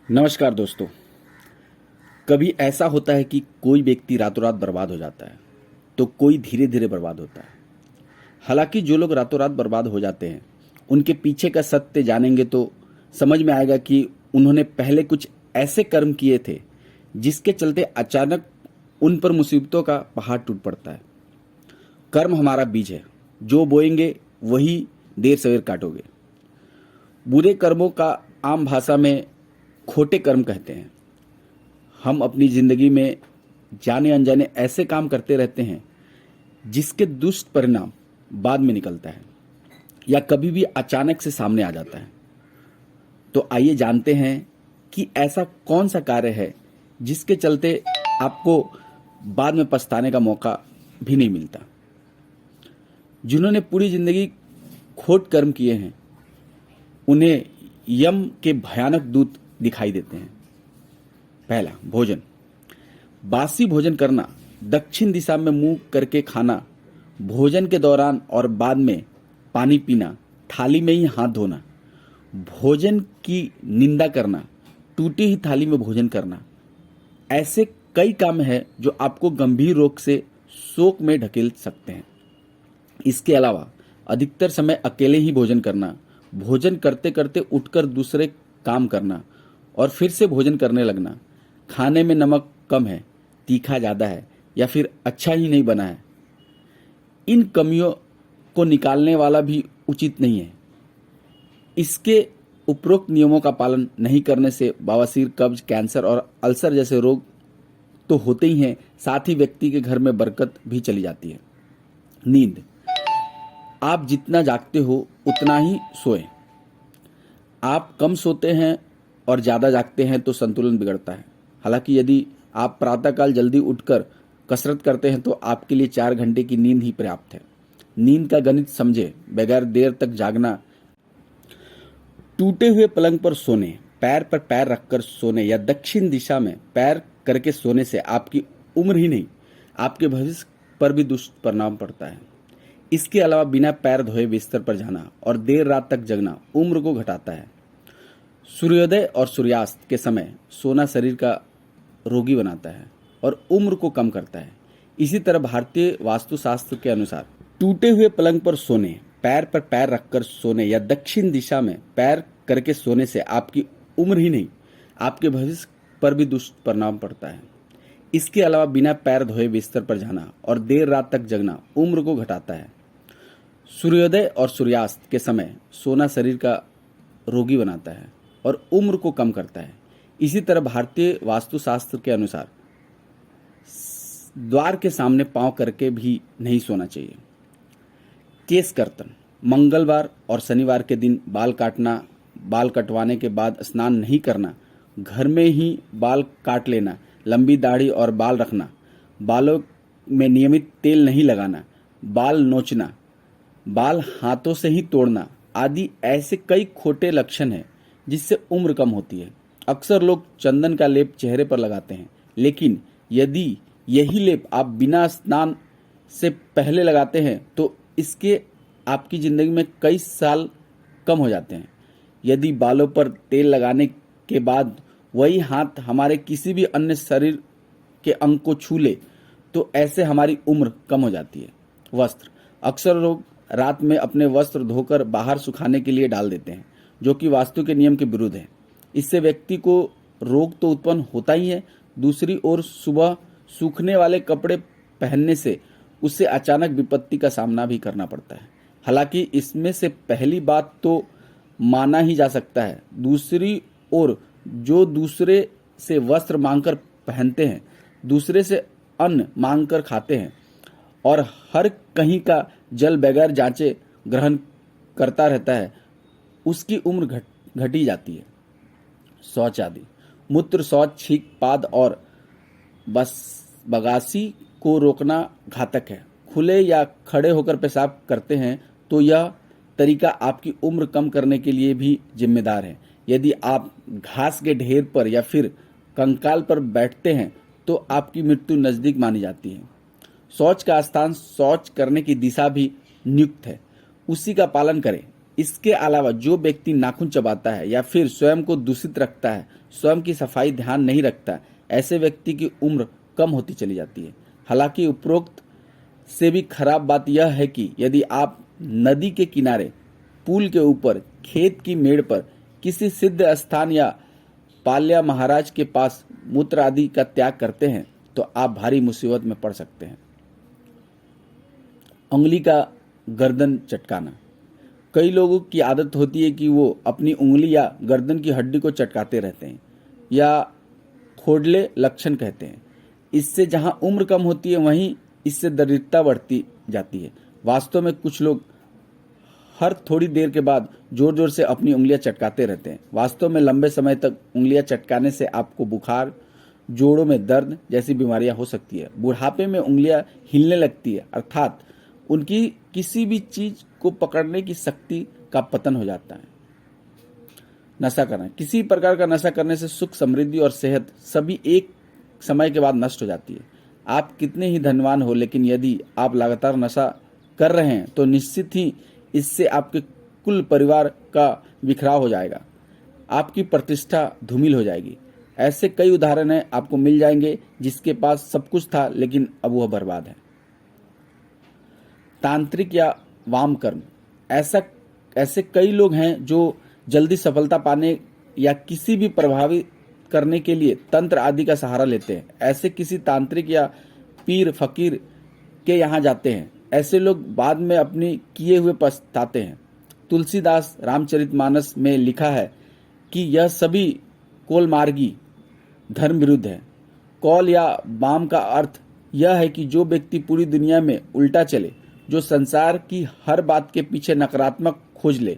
नमस्कार दोस्तों। कभी ऐसा होता है कि कोई व्यक्ति रातों रात बर्बाद हो जाता है तो कोई धीरे धीरे बर्बाद होता है। हालांकि जो लोग रातों रात बर्बाद हो जाते हैं उनके पीछे का सत्य जानेंगे तो समझ में आएगा कि उन्होंने पहले कुछ ऐसे कर्म किए थे जिसके चलते अचानक उन पर मुसीबतों का पहाड़ टूट पड़ता है। कर्म हमारा बीज है, जो बोएंगे वही देर सवेर काटोगे। बुरे कर्मों का आम भाषा में खोटे कर्म कहते हैं। हम अपनी जिंदगी में जाने अनजाने ऐसे काम करते रहते हैं जिसके दुष्ट परिणाम बाद में निकलता है या कभी भी अचानक से सामने आ जाता है। तो आइए जानते हैं कि ऐसा कौन सा कार्य है जिसके चलते आपको बाद में पछताने का मौका भी नहीं मिलता। जिन्होंने पूरी जिंदगी खोट कर्म किए हैं उन्हें यम के भयानक दूत दिखाई देते हैं। पहला, भोजन। बासी भोजन करना, दक्षिण दिशा में मुंह करके खाना, भोजन के दौरान और बाद में पानी पीना, थाली में ही हाथ धोना, भोजन की निंदा करना, टूटी ही थाली में भोजन करना, ऐसे कई काम हैं जो आपको गंभीर रोग से शोक में ढकेल सकते हैं। इसके अलावा अधिकतर समय अकेले ही भोजन करना, भोजन करते करते उठकर दूसरे काम करना और फिर से भोजन करने लगना, खाने में नमक कम है, तीखा ज़्यादा है या फिर अच्छा ही नहीं बना है, इन कमियों को निकालने वाला भी उचित नहीं है। इसके उपरोक्त नियमों का पालन नहीं करने से बवासीर, कब्ज, कैंसर और अल्सर जैसे रोग तो होते ही हैं, साथ ही व्यक्ति के घर में बरकत भी चली जाती है। नींद। आप जितना जागते हो उतना ही सोएं। आप कम सोते हैं और ज़्यादा जागते हैं तो संतुलन बिगड़ता है। हालांकि यदि आप प्रातःकाल जल्दी उठकर कसरत करते हैं तो आपके लिए 4 घंटे की नींद ही पर्याप्त है। नींद का गणित समझे बगैर देर तक जागना। टूटे हुए पलंग पर सोने, पैर पर पैर रखकर सोने या दक्षिण दिशा में पैर करके सोने से आपकी उम्र ही नहीं, आपके भविष्य पर भी दुष्परिणाम पड़ता है। इसके अलावा बिना पैर धोए बिस्तर पर जाना और देर रात तक जगना उम्र को घटाता है। सूर्योदय और सूर्यास्त के समय सोना शरीर का रोगी बनाता है और उम्र को कम करता है। इसी तरह भारतीय वास्तुशास्त्र के अनुसार टूटे हुए पलंग पर सोने, पैर पर पैर रखकर सोने या दक्षिण दिशा में पैर करके सोने से आपकी उम्र ही नहीं, आपके भविष्य पर भी दुष्परिणाम पड़ता है। इसके अलावा बिना पैर धोए बिस्तर पर जाना और देर रात तक जगना उम्र को घटाता है। सूर्योदय और सूर्यास्त के समय सोना शरीर का रोगी बनाता है और उम्र को कम करता है। इसी तरह भारतीय वास्तुशास्त्र के अनुसार द्वार के सामने पांव करके भी नहीं सोना चाहिए। केश कर्तन। मंगलवार और शनिवार के दिन बाल काटना, बाल कटवाने के बाद स्नान नहीं करना, घर में ही बाल काट लेना, लंबी दाढ़ी और बाल रखना, बालों में नियमित तेल नहीं लगाना, बाल नोचना, बाल हाथों से ही तोड़ना आदि ऐसे कई खोटे लक्षण हैं जिससे उम्र कम होती है। अक्सर लोग चंदन का लेप चेहरे पर लगाते हैं, लेकिन यदि यही लेप आप बिना स्नान से पहले लगाते हैं तो इसके आपकी जिंदगी में कई साल कम हो जाते हैं। यदि बालों पर तेल लगाने के बाद वही हाथ हमारे किसी भी अन्य शरीर के अंग को छू ले तो ऐसे हमारी उम्र कम हो जाती है। वस्त्र। अक्सर लोग रात में अपने वस्त्र धोकर बाहर सुखाने के लिए डाल देते हैं, जो कि वास्तु के नियम के विरुद्ध है। इससे व्यक्ति को रोग तो उत्पन्न होता ही है, दूसरी ओर सुबह सूखने वाले कपड़े पहनने से उससे अचानक विपत्ति का सामना भी करना पड़ता है। हालांकि इसमें से पहली बात तो माना ही जा सकता है, दूसरी ओर जो दूसरे से वस्त्र मांगकर पहनते हैं, दूसरे से अन्न मांगकर खाते हैं और हर कहीं का जल बगैर जांचे ग्रहण करता रहता है, उसकी उम्र घटी जाती है। शौच आदि। मूत्र, शौच, छींक, पाद और बगासी को रोकना घातक है। खुले या खड़े होकर पेशाब करते हैं तो यह तरीका आपकी उम्र कम करने के लिए भी जिम्मेदार है। यदि आप घास के ढेर पर या फिर कंकाल पर बैठते हैं तो आपकी मृत्यु नजदीक मानी जाती है। शौच का स्थान, शौच करने की दिशा भी नियुक्त है, उसी का पालन करें। इसके अलावा जो व्यक्ति नाखून चबाता है या फिर स्वयं को दूषित रखता है, स्वयं की सफाई ध्यान नहीं रखता, ऐसे व्यक्ति की उम्र कम होती चली जाती है। हालांकि उपरोक्त से भी खराब बात यह है कि यदि आप नदी के किनारे, पुल के ऊपर, खेत की मेड़ पर, किसी सिद्ध स्थान या पाल्या महाराज के पास मूत्र आदि का त्याग करते हैं तो आप भारी मुसीबत में पड़ सकते हैं। उंगली का गर्दन चटकाना। कई लोगों की आदत होती है कि वो अपनी उंगली या गर्दन की हड्डी को चटकाते रहते हैं या खोडले लक्षण कहते हैं। इससे जहां उम्र कम होती है वहीं इससे दरिद्रता बढ़ती जाती है। वास्तव में कुछ लोग हर थोड़ी देर के बाद जोर जोर से अपनी उंगलियां चटकाते रहते हैं। वास्तव में लंबे समय तक उंगलियां चटकाने से आपको बुखार, जोड़ों में दर्द जैसी बीमारियां हो सकती है। बुढ़ापे में उंगलियां हिलने लगती है, अर्थात उनकी किसी भी चीज को पकड़ने की शक्ति का पतन हो जाता है। नशा करना। किसी प्रकार का नशा करने से सुख, समृद्धि और सेहत सभी एक समय के बाद नष्ट हो जाती है। आप कितने ही धनवान हो, लेकिन यदि आप लगातार नशा कर रहे हैं तो निश्चित ही इससे आपके कुल परिवार का बिखराव हो जाएगा, आपकी प्रतिष्ठा धूमिल हो जाएगी। ऐसे कई उदाहरण हैं, आपको मिल जाएंगे जिसके पास सब कुछ था लेकिन अब वह बर्बाद है। तांत्रिक या वाम कर्म। ऐसे कई लोग हैं जो जल्दी सफलता पाने या किसी भी प्रभावित करने के लिए तंत्र आदि का सहारा लेते हैं। ऐसे किसी तांत्रिक या पीर फकीर के यहाँ जाते हैं। ऐसे लोग बाद में अपने किए हुए पछताते हैं। तुलसीदास रामचरितमानस में लिखा है कि यह सभी कोलमार्गी धर्म विरुद्ध है। कौल या वाम का अर्थ यह है कि जो व्यक्ति पूरी दुनिया में उल्टा चले, जो संसार की हर बात के पीछे नकारात्मक खोज ले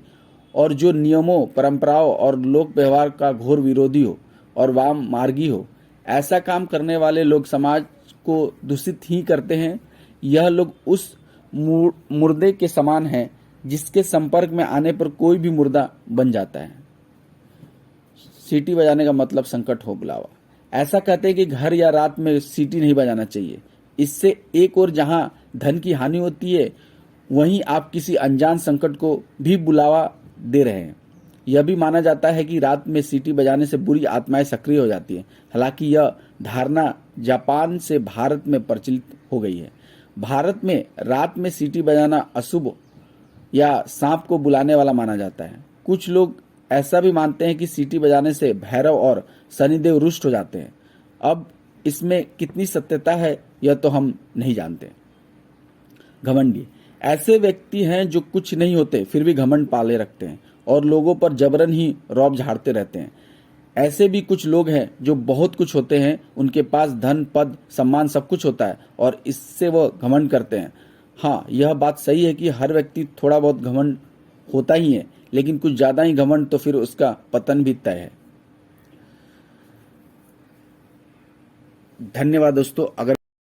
और जो नियमों, परंपराओं और लोक व्यवहार का घोर विरोधी हो और वाम मार्गी हो। ऐसा काम करने वाले लोग समाज को दूषित ही करते हैं। यह लोग उस मुर्दे के समान हैं जिसके संपर्क में आने पर कोई भी मुर्दा बन जाता है। सीटी बजाने का मतलब संकट हो बुलावा। ऐसा कहते हैं कि घर या रात में सीटी नहीं बजाना चाहिए। इससे एक और जहां धन की हानि होती है, वहीं आप किसी अनजान संकट को भी बुलावा दे रहे हैं। यह भी माना जाता है कि रात में सीटी बजाने से बुरी आत्माएं सक्रिय हो जाती हैं। हालांकि यह धारणा जापान से भारत में प्रचलित हो गई है। भारत में रात में सीटी बजाना अशुभ या सांप को बुलाने वाला माना जाता है। कुछ लोग ऐसा भी मानते हैं कि सीटी बजाने से भैरव और शनिदेव रुष्ट हो जाते हैं। अब इसमें कितनी सत्यता है यह तो हम नहीं जानते। घमंडी। ऐसे व्यक्ति हैं जो कुछ नहीं होते फिर भी घमंड पाले रखते हैं और लोगों पर जबरन ही रौब झाड़ते रहते हैं। ऐसे भी कुछ लोग हैं जो बहुत कुछ होते हैं, उनके पास धन, पद, सम्मान सब कुछ होता है और इससे वो घमंड करते हैं। हाँ, यह बात सही है कि हर व्यक्ति थोड़ा बहुत घमंड होता ही है, लेकिन कुछ ज्यादा ही घमंड तो फिर उसका पतन भी तय है। धन्यवाद दोस्तों। अगर